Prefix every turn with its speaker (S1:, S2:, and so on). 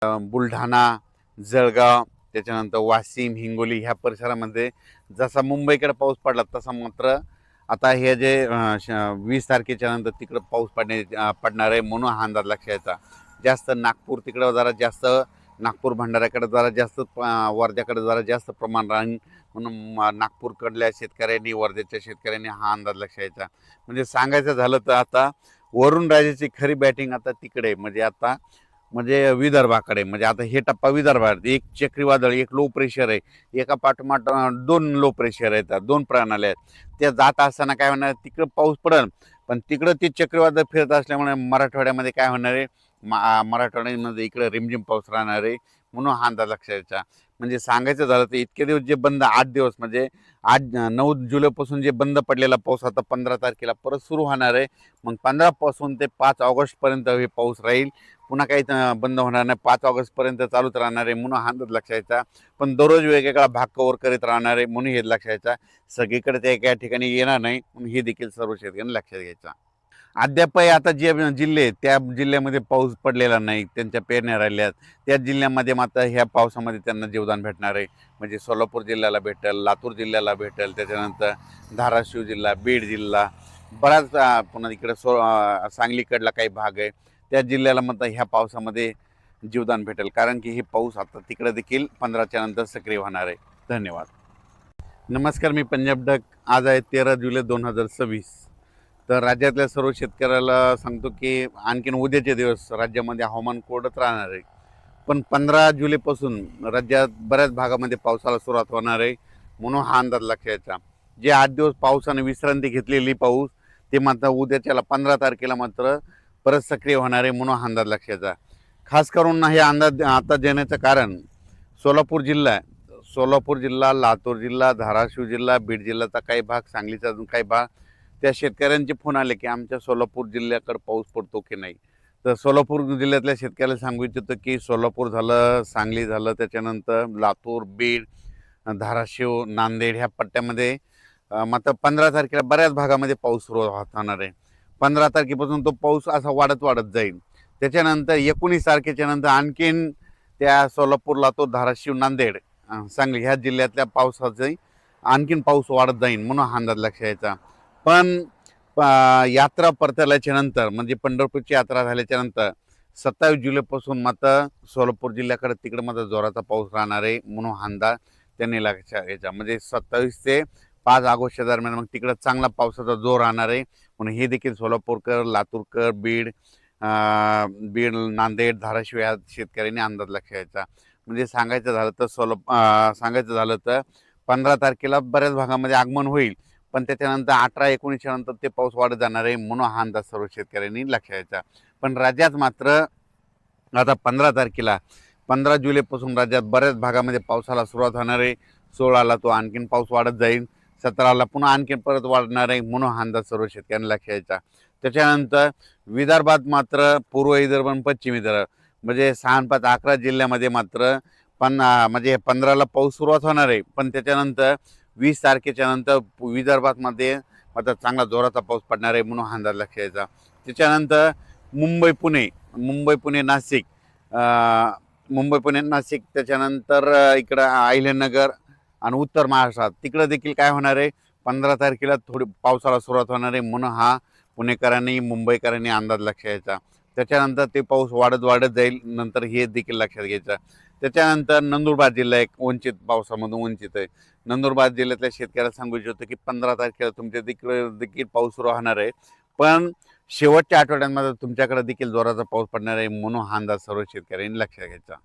S1: बुलढाणा, जळगाव, त्याच्यानंतर वाशिम, हिंगोली ह्या परिसरामध्ये जसा मुंबईकडे पाऊस पडला तसा मात्र आता हे जे 20 तारखेच्या नंतर तिकडं पाऊस पडणार आहे म्हणून हा अंदाज लक्षात यायचा. जास्त नागपूर तिकडं जरा जास्त, नागपूर भंडाऱ्याकडे जरा जास्त, वर्ध्याकडे जरा जास्त प्रमाण राहील म्हणून नागपूरकडल्या शेतकऱ्यांनी, वर्ध्याच्या शेतकऱ्यांनी हा अंदाज लक्षात यायचा. म्हणजे सांगायचं झालं तर आता वरुण राजाची खरी बॅटिंग आता तिकडे म्हणजे विदर्भाकडे. म्हणजे आता हे टप्पा विदर्भात एक चक्रीवादळ, एक लो प्रेशर आहे, एका पाठोपाठ 2 लो प्रेशर आहेत, 2 प्रणाल्या आहेत. त्या जात असताना काय होणार, तिकडं पाऊस पडेल पण तिकडं ते चक्रीवादळ फिरत असल्यामुळे मराठवाड्यामध्ये काय होणार आहे, मराठवाड्यामध्ये इकडे रिमझिम पाऊस राहणार आहे म्हणून हा अंदाज लक्षात यायचा. म्हणजे सांगायचं झालं तर इतके दिवस जे बंद, 8 दिवस म्हणजे 9 जुलैपासून जे बंद पडलेला पाऊस आता 15 तारखेला परत सुरू होणार आहे. मग 15 पासून ते 5 ऑगस्टपर्यंत हे पाऊस राहील. पुन्हा काही बंद होणार नाही, 5 ऑगस्टपर्यंत चालूच राहणार आहे म्हणून हा अंदाज लक्षात यायचा. पण दररोज वेगवेगळा भाग कव्हर करीत राहणार आहे म्हणून हे लक्षात यायचा. सगळीकडे ते एका ठिकाणी येणार नाही म्हणून हे देखील सर्व शेतकऱ्यांनी लक्षात घ्यायचा. अद्यापही आता जे जिल्हे त्या जिल्ह्यामध्ये पाऊस पडलेला नाही, त्यांच्या पेरण्या राहिल्यात, त्या जिल्ह्यामध्ये मात्र ह्या पावसामध्ये त्यांना जीवदान भेटणार आहे. म्हणजे सोलापूर जिल्ह्याला भेटेल, लातूर जिल्ह्याला भेटेल, त्याच्यानंतर धाराशिव जिल्हा, बीड जिल्हा, बराच पुन्हा इकडे सांगलीकडला काही भाग आहे त्या जिल्ह्याला मात्र ह्या पावसामध्ये जीवदान भेटेल. कारण की हे पाऊस आता तिकडे देखील 15च्या नंतर सक्रिय होणार आहे. धन्यवाद. नमस्कार, मी पंजाब डक. आज आहे 13 जुलै 2026. तर राज्यातल्या सर्व शेतकऱ्याला सांगतो की आणखीन उद्याचे दिवस राज्यामध्ये हवामान कोरडंच राहणार आहे. पण 15 जुलैपासून राज्यात बऱ्याच भागामध्ये पावसाला सुरुवात होणार आहे म्हणून हा अंदाज लक्षात यायचा. जे 8 दिवस पावसाने विश्रांती घेतलेली पाऊस ते मात्र उद्याच्याला 15 तारखेला मात्र परत सक्रिय होणार आहे म्हणून हा अंदाज लक्षात यायचा. खास करून हे अंदाज आता देण्याचं कारण सोलापूर जिल्हा, लातूर जिल्हा, धाराशिव जिल्हा, बीड जिल्ह्याचा काही भाग, सांगलीचा काही भाग, त्या शेतकऱ्यांचे फोन आले की आमच्या सोलापूर जिल्ह्याकडे पाऊस पडतो की नाही. तर सोलापूर जिल्ह्यातल्या शेतकऱ्याला सांगू इच्छितो की सोलापूर झालं, सांगली झालं, त्याच्यानंतर लातूर, बीड, धाराशिव, नांदेड ह्या पट्ट्यामध्ये मात्र 15 तारखेला बऱ्याच भागामध्ये पाऊस सुरू होणार आहे. 15 तारखेपासून तो पाऊस असा वाढत जाईल. त्याच्यानंतर 19 तारखेच्या नंतर आणखीन त्या सोलापूर, लातूर, धाराशिव, नांदेड, सांगली ह्या जिल्ह्यातल्या पावसाचे आणखीन पाऊस वाढत जाईल म्हणून हा अंदाज लक्षात यायचा. पण यात्रा परतल्याच्या नंतर म्हणजे पंढरपूरची यात्रा झाल्याच्या नंतर 27 जुलैपासून मात्र सोलापूर जिल्ह्याकडे तिकडे मात्र जोराचा पाऊस राहणार आहे म्हणून हा अंदाज त्यांनी लक्षात घ्यायचा. म्हणजे 27 ते 5 ऑगस्टच्या दरम्यान मग तिकडं चांगला पावसाचा जोर राहणार आहे म्हणून हे देखील सोलापूरकर, लातूरकर, बीड, नांदेड, धाराशिव या शेतकऱ्यांनी अंदाज लक्षात घ्यायचा. म्हणजे सांगायचं झालं तर 15 तारखेला बऱ्याच भागामध्ये आगमन होईल पण त्याच्यानंतर 18-19च्या नंतर ते पाऊस वाढत जाणार आहे म्हणून हा अंदाज सर्व शेतकऱ्यांनी लक्षात घ्यायचा. पण राज्यात मात्र आता 15 जुलैपासून राज्यात बऱ्याच भागामध्ये पावसाला सुरुवात होणार आहे. 16ला तो आणखीन पाऊस वाढत जाईल, 17ला पुन्हा आणखीन परत वाढणार आहे म्हणून हा अंदाज सर्व शेतकऱ्यांनी लक्षात घ्यायचा. त्याच्यानंतर विदर्भात मात्र पूर्व विदर्भ आणि पश्चिम विदर्भ म्हणजे 6-5-11 जिल्ह्यामध्ये मात्र म्हणजे 15ला पाऊस सुरुवात होणार आहे. पण त्याच्यानंतर 20 तारखेच्या नंतर विदर्भात मध्ये मात्र चांगला जोराचा पाऊस पडणार आहे म्हणून हा अंदाज लक्षात यायचा. त्याच्यानंतर मुंबई पुणे नाशिक, त्याच्यानंतर इकडं अहिल्यानगर आणि उत्तर महाराष्ट्रात तिकडं देखील काय होणार आहे, 15 तारखेला थोडी पावसाला सुरुवात होणार आहे म्हणून हा पुणेकरांनी, मुंबईकरांनी अंदाज लक्षात यायचा. त्याच्यानंतर ते पाऊस वाढत जाईल, नंतर हे देखील लक्षात घ्यायचं. त्याच्यानंतर नंदुरबार जिल्हा एक पावसामधून वंचित आहे. नंदुरबार जिल्ह्यातल्या शेतकऱ्याला सांगू इच्छितो की 15 तारखेला तुमच्या देखील पाऊस सुरू होणार आहे. पण शेवटच्या आठवड्यांमध्ये तुमच्याकडे देखील जोराचा पाऊस पडणार आहे म्हणून हा अंदाज सर्व शेतकऱ्यांनी लक्षात घ्यायचा.